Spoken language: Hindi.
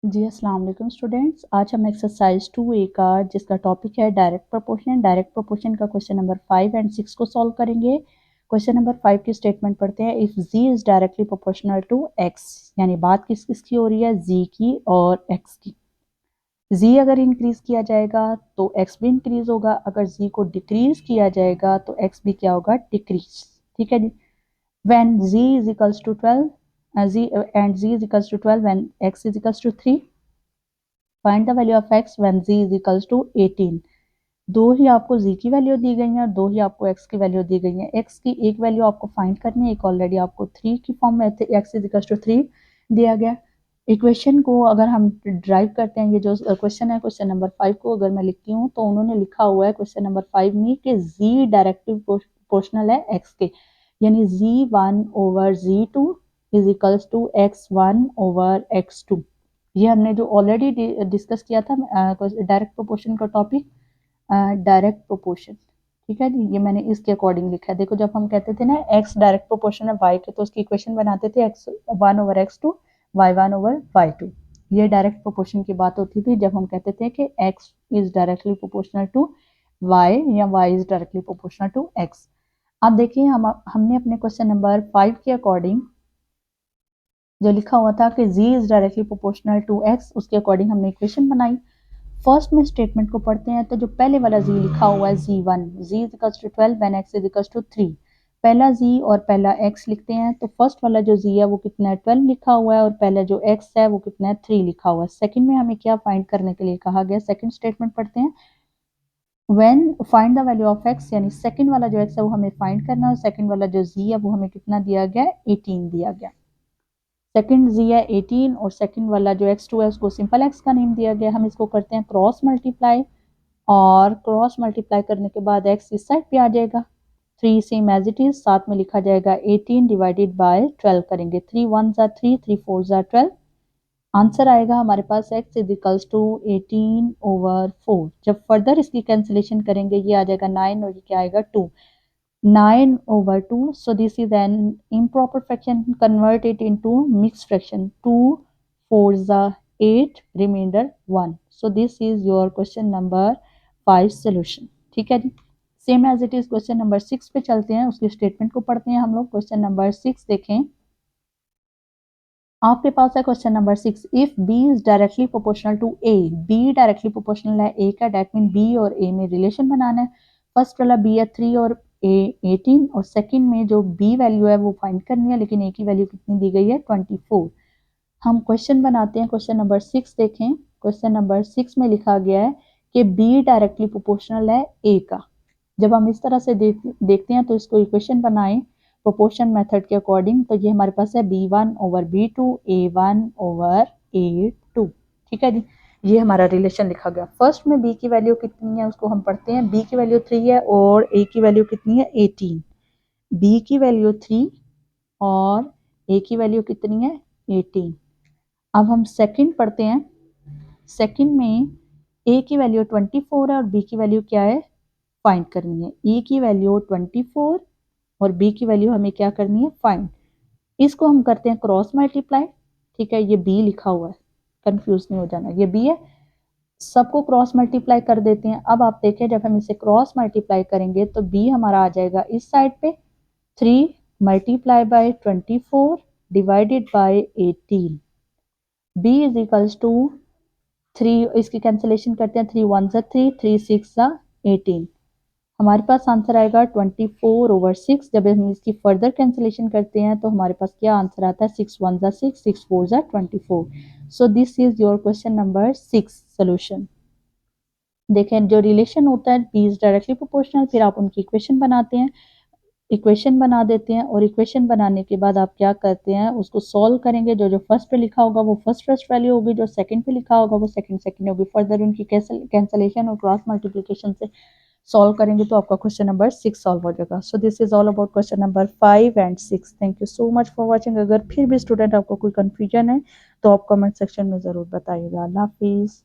जी अस्सलाम वालेकुम स्टूडेंट्स। आज हम एक्सरसाइज 2A का जिसका टॉपिक है डायरेक्ट प्रोपोर्शन का क्वेश्चन नंबर 5 एंड 6 को सॉल्व करेंगे। क्वेश्चन नंबर 5 की स्टेटमेंट पढ़ते हैं। If z is directly proportional to x, यानी बात किसकी हो रही है, z की और x की। z अगर इंक्रीज किया जाएगा तो x भी इंक्रीज होगा, अगर z को डिक्रीज किया जाएगा तो x भी क्या होगा, डिक्रीज। ठीक है जी। when z is equals to 12 z is equals to 12 when x is equals to 3, find the value of x when z is equals to 18। दो ही आपको z की वैल्यू दी गई है और दो ही आपको x की वैल्यू दी गई है। x की एक वैल्यू आपको फाइंड करनी है, एक ऑलरेडी आपको 3 की फॉर्म में x is equals to 3 दिया गया। इक्वेशन को अगर हम ड्राइव करते हैं, ये जो क्वेश्चन है क्वेश्चन नंबर 5 को अगर मैं लिखती हूँ तो उन्होंने लिखा हुआ है क्वेश्चन नंबर 5 में कि z डायरेक्टली प्रोपोर्शनल है x के, यानी z1 over z2 is equals to x1 over x2। ये हमने जो ऑलरेडी डिस्कस किया था डायरेक्ट प्रोपोर्शन का टॉपिक, डायरेक्ट प्रोपोर्शन। ठीक है जी, ये मैंने इसके अकॉर्डिंग लिखा है। देखो जब हम कहते थे ना x डायरेक्ट प्रोपोर्शन है y के, तो उसकी इक्वेशन बनाते थे x1 over x2 y1 over y2। ये डायरेक्ट प्रोपोर्शन की बात होती थी जब हम कहते थे कि x is directly proportional to y या y is directly proportional to x। अब देखिए हमने अपने क्वेश्चन नंबर 5 के अकॉर्डिंग जो लिखा हुआ था कि z is directly proportional to x, उसके अकॉर्डिंग हमने इक्वेशन बनाई। फर्स्ट में स्टेटमेंट को पढ़ते हैं तो जो पहले वाला z लिखा हुआ है z1, z is equals to 12 when x is equals to 3। पहला z और पहला x लिखते हैं तो फर्स्ट वाला जो z है वो कितना है, 12 लिखा हुआ है, और पहला जो x है वो कितना है, 3 लिखा हुआ है। सेकंड में हमें क्या फाइंड करने के लिए कहा गया, सेकंड स्टेटमेंट पढ़ते हैं। When find the value of x, यानी सेकंड वाला जो x है वो हमें फाइंड करना है, और सेकंड वाला जो z है वो हमें कितना दिया गया, 18 दिया गया। सेकंड z है 18 और सेकंड वाला जो x2 है उसको सिंपल x का नेम दिया गया। हम इसको करते हैं क्रॉस मल्टीप्लाई, और क्रॉस मल्टीप्लाई करने के बाद x इस साइड पे आ जाएगा, 3 सेम एज इट इज, साथ में लिखा जाएगा 18 डिवाइडेड बाय 12 करेंगे, 3 1 जा 3, 3 4 जा 12। आंसर आएगा हमारे पास x is equals to 18 over 4। जब फर्दर इसकी कैंसिलेशन करेंगे ये आ जाएगा 9 और ये क्या आएगा 2, 9 over 2. So this is an improper fraction. Convert it into mixed fraction. 2 4s are 8, remainder 1. So this is your question number 5 solution. ठीक है जी। Same as it is question number 6 पे चलते हैं, उसकी स्टेटमेंट को पढ़ते हैं हम लोग। क्वेश्चन नंबर 6 देखें, आपके पास है question number 6। If b is directly proportional to a, b directly proportional है a का, डेट मीन b और a में रिलेशन बनाना है। फर्स्ट वाला b है 3 और a 18, और सेकंड में जो b वैल्यू है वो फाइंड करनी है, लेकिन a की वैल्यू कितनी दी गई है, 24। हम क्वेश्चन बनाते हैं। क्वेश्चन नंबर 6 देखें। क्वेश्चन नंबर 6 में लिखा गया है कि b डायरेक्टली प्रोपोर्शनल है a का। जब हम इस तरह से देखते हैं तो इसको इक्वेशन बनाएं प्रोपोर्शन मेथड के अकॉर्डिंग, तो ये हमारे पास है b1 over b2 a1 over a2। ठीक है जी, ये हमारा रिलेशन लिखा गया। फर्स्ट में b की वैल्यू कितनी है उसको हम पढ़ते हैं। b की वैल्यू 3 है और a की वैल्यू कितनी है, 18। b की वैल्यू 3 और a की वैल्यू कितनी है, 18। अब हम सेकंड पढ़ते हैं। सेकंड में a की वैल्यू 24 है और b की वैल्यू क्या है, फाइंड करनी है। e की वैल्यू 24 और b की वैल्यू हमें क्या करनी है, फाइंड। इसको हम करते हैं क्रॉस मल्टीप्लाई। ठीक है, ये b लिखा हुआ है, कंफ्यूज नहीं हो जाना, ये b है। सबको क्रॉस मल्टीप्लाई कर देते हैं। अब आप देखें जब हम इसे क्रॉस मल्टीप्लाई करेंगे तो b हमारा आ जाएगा इस साइड पे, 3 multiply by 24 divided by 18। b is equals to 3, इसकी कैंसिलेशन करते हैं, 3 1 जा 3, 3 6 जा 18। हमारे पास आंसर आएगा 24 ओवर 6। जब हम इसकी फर्दर कैंसिलेशन करते हैं तो हमारे पास क्या आंसर आता है, 6 1 जा 6, 6 4 जा 24। So this is your question number 6 solution. देखें जो रिलेशन होता है बी इज डायरेक्टली प्रोपोर्शनल, फिर आप उनकी इक्वेशन बनाते हैं, इक्वेशन बना देते हैं, और इक्वेशन बनाने के बाद आप क्या करते हैं, उसको सॉल्व करेंगे। जो जो फर्स्ट पे लिखा होगा वो फर्स्ट वैल्यू होगी, जो सेकंड पे लिखा होगा वो सेकंड होगी। फर्दर उनकी कैंसलेशन और क्रॉस मल्टीप्लिकेशन से सॉल्व करेंगे तो आपका क्वेश्चन नंबर 6 सॉल्व हो जाएगा। So this is all about question number 5 and 6। Thank you so much for watching. अगर फिर भी स्टूडेंट आपको कोई कंफ्यूजन है तो आप कमेंट सेक्शन में ज़रूर बताइएगा। अल्लाह हाफिज़।